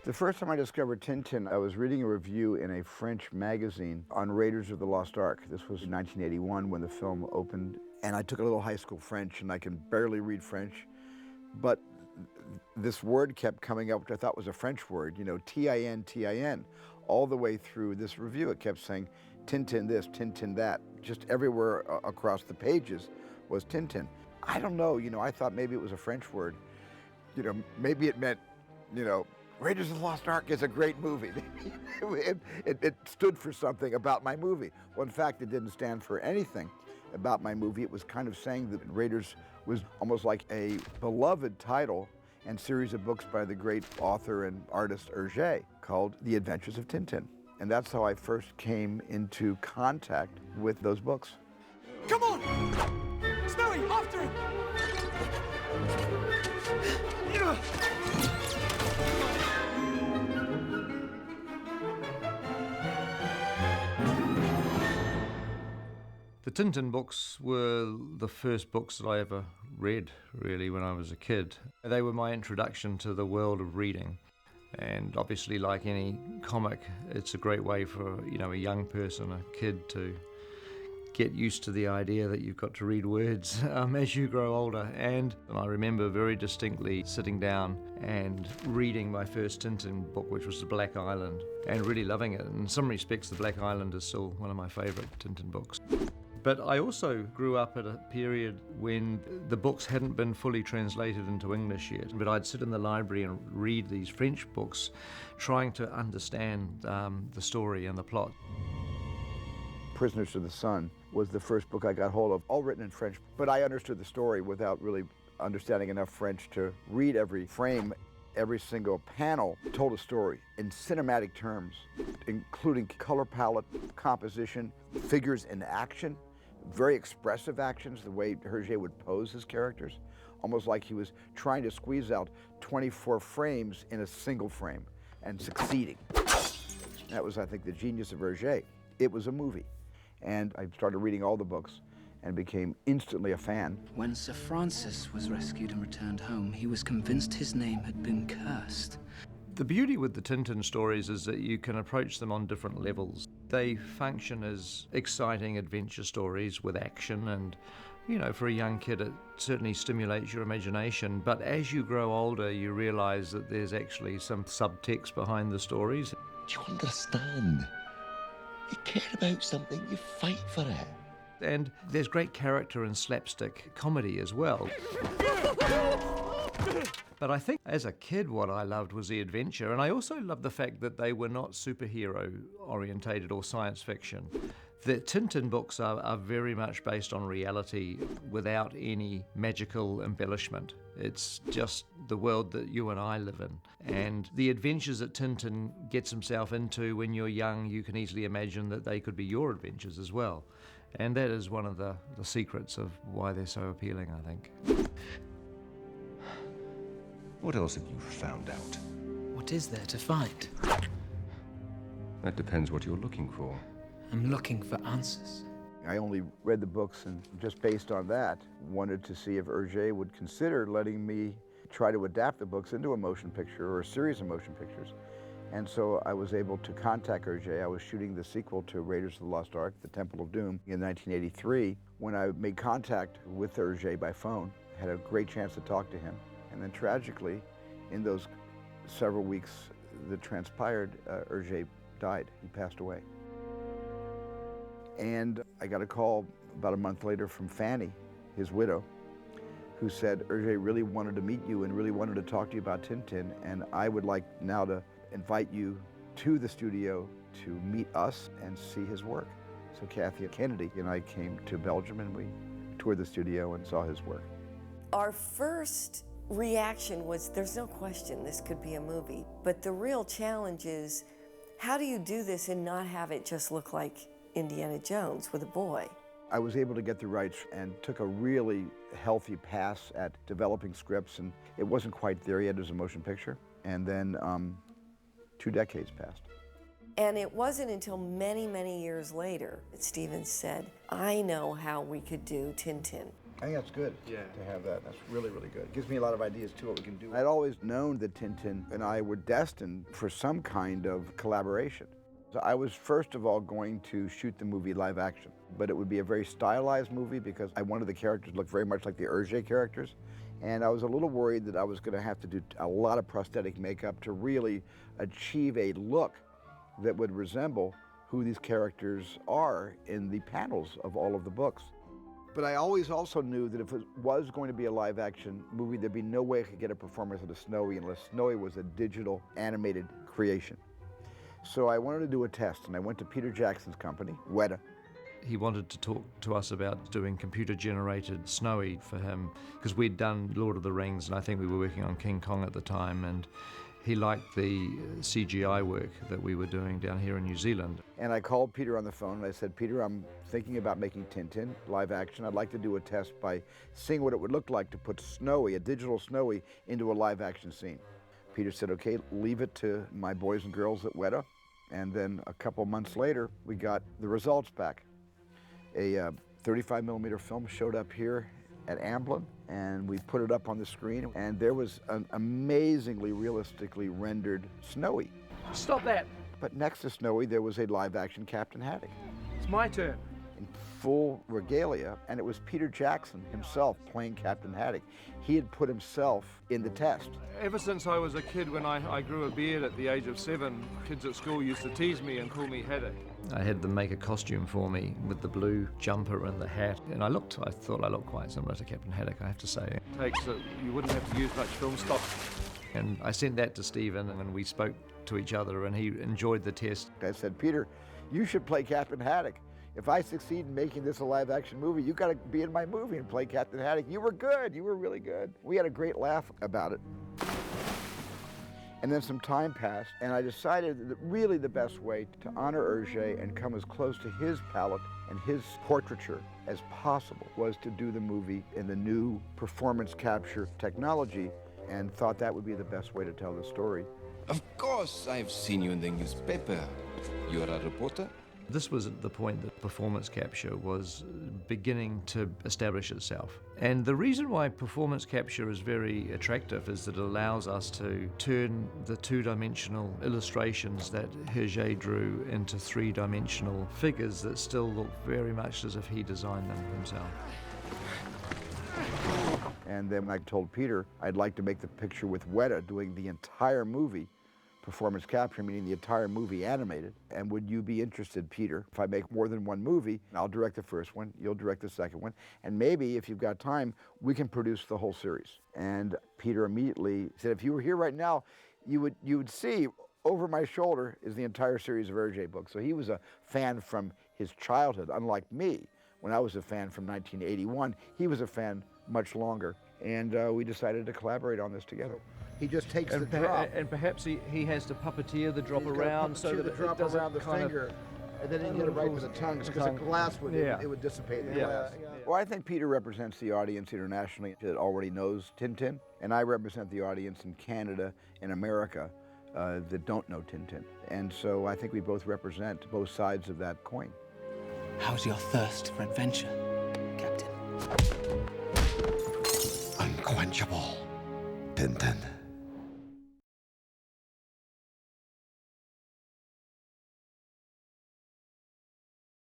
The first time I discovered Tintin, I was reading a review in a French magazine on Raiders of the Lost Ark. This was in 1981 when the film opened. And I took a little high school French, and I can barely read French. But this word kept coming up, which I thought was a French word, you know, T-I-N, T-I-N. All the way through this review, it kept saying Tintin this, Tintin that. Just everywhere across the pages was Tintin. I don't know, you know, I thought maybe it was a French word. You know, maybe it meant, you know, Raiders of the Lost Ark is a great movie. It stood for something about my movie. Well, in fact, it didn't stand for anything about my movie. It was kind of saying that Raiders was almost like a beloved title and series of books by the great author and artist Hergé called The Adventures of Tintin. And that's how I first came into contact with those books. Come on! Snowy, after him! The Tintin books were the first books that I ever read, really, when I was a kid. They were my introduction to the world of reading. And obviously, like any comic, it's a great way for, you know, a young person, a kid, to get used to the idea that you've got to read words as you grow older. And I remember very distinctly sitting down and reading my first Tintin book, which was The Black Island, and really loving it. In some respects, The Black Island is still one of my favorite Tintin books. But I also grew up at a period when the books hadn't been fully translated into English yet. But I'd sit in the library and read these French books, trying to understand the story and the plot. Prisoners of the Sun was the first book I got hold of, all written in French. But I understood the story without really understanding enough French to read every frame. Every single panel told a story in cinematic terms, including color palette, composition, figures in action, very expressive actions, the way Hergé would pose his characters, almost like he was trying to squeeze out 24 frames in a single frame and succeeding. That was, I think, the genius of Hergé. It was a movie. And I started reading all the books and became instantly a fan. When Sir Francis was rescued and returned home, he was convinced his name had been cursed. The beauty with the Tintin stories is that you can approach them on different levels. They function as exciting adventure stories with action, and, you know, for a young kid it certainly stimulates your imagination. But as you grow older, you realize that there's actually some subtext behind the stories. Do you understand? You care about something, you fight for it. And there's great character and slapstick comedy as well. But I think as a kid what I loved was the adventure, and I also loved the fact that they were not superhero orientated or science fiction. The Tintin books are very much based on reality without any magical embellishment. It's just the world that you and I live in. And the adventures that Tintin gets himself into when you're young, you can easily imagine that they could be your adventures as well. And that is one of the secrets of why they're so appealing, I think. What else have you found out? What is there to find? That depends what you're looking for. I'm looking for answers. I only read the books and just based on that, wanted to see if Hergé would consider letting me try to adapt the books into a motion picture or a series of motion pictures. And so I was able to contact Hergé. I was shooting the sequel to Raiders of the Lost Ark, The Temple of Doom, in 1983. When I made contact with Hergé by phone, I had a great chance to talk to him. And then tragically, in those several weeks that transpired, Hergé died. He passed away. And I got a call about a month later from Fanny, his widow, who said, Hergé really wanted to meet you and really wanted to talk to you about Tintin, and I would like now to invite you to the studio to meet us and see his work. So Kathy Kennedy and I came to Belgium and we toured the studio and saw his work. Our first reaction was, there's no question this could be a movie, but the real challenge is, how do you do this and not have it just look like Indiana Jones with a boy? I was able to get the rights and took a really healthy pass at developing scripts, and it wasn't quite there yet as a motion picture. And then 2 decades passed. And it wasn't until many, many years later that Stevens said, I know how we could do Tintin. I think that's good. Yeah. To have that. That's really, really good. It gives me a lot of ideas too what we can do. I'd always known that Tintin and I were destined for some kind of collaboration. So I was first of all going to shoot the movie live action, but it would be a very stylized movie because I wanted the characters to look very much like the Hergé characters. And I was a little worried that I was going to have to do a lot of prosthetic makeup to really achieve a look that would resemble who these characters are in the panels of all of the books. But I always also knew that if it was going to be a live action movie, there'd be no way I could get a performance of Snowy unless Snowy was a digital animated creation. So I wanted to do a test, and I went to Peter Jackson's company, Weta. He wanted to talk to us about doing computer-generated Snowy for him, because we'd done Lord of the Rings, and I think we were working on King Kong at the time, and he liked the CGI work that we were doing down here in New Zealand. And I called Peter on the phone, and I said, Peter, I'm thinking about making Tintin live action. I'd like to do a test by seeing what it would look like to put Snowy, a digital Snowy, into a live action scene. Peter said, okay, leave it to my boys and girls at Weta. And then a couple months later, we got the results back. A 35 millimeter film showed up here at Amblin, and we put it up on the screen, and there was an amazingly realistically rendered Snowy. Stop that. But next to Snowy, there was a live action Captain Haddock It's my turn. in full regalia, and it was Peter Jackson himself playing Captain Haddock. He had put himself in the test. Ever since I was a kid, when I grew a beard at the age of 7, kids at school used to tease me and call me Haddock. I had them make a costume for me with the blue jumper and the hat, and I thought I looked quite similar to Captain Haddock, I have to say. Takes that you wouldn't have to use much film stock. And I sent that to Stephen, and we spoke to each other, and he enjoyed the test. I said, Peter, you should play Captain Haddock. If I succeed in making this a live action movie, you got to be in my movie and play Captain Haddock. You were good. You were really good. We had a great laugh about it. And then some time passed, and I decided that really the best way to honor Hergé and come as close to his palette and his portraiture as possible was to do the movie in the new performance capture technology, and thought that would be the best way to tell the story. Of course, I've seen you in the newspaper. You're a reporter? This was at the point that performance capture was beginning to establish itself. And the reason why performance capture is very attractive is that it allows us to turn the two-dimensional illustrations that Hergé drew into three-dimensional figures that still look very much as if he designed them himself. And then I told Peter I'd like to make the picture with Weta doing the entire movie performance capture, meaning the entire movie animated. And would you be interested, Peter, if I make more than one movie, I'll direct the first one, you'll direct the second one, and maybe if you've got time, we can produce the whole series. And Peter immediately said, if you were here right now, you would see over my shoulder is the entire series of Hergé books. So he was a fan from his childhood, unlike me. When I was a fan from 1981, he was a fan much longer. And we decided to collaborate on this together. He just takes the drop. And perhaps he has to puppeteer the drop He's around got so that the drop it doesn't around the kind of- finger, and then he can get it right to the tongue, because the glass would it would dissipate in the glass. Well, I think Peter represents the audience internationally that already knows Tintin, and I represent the audience in Canada and America that don't know Tintin. And so I think we both represent both sides of that coin. How's your thirst for adventure, Captain? Unquenchable. Tintin.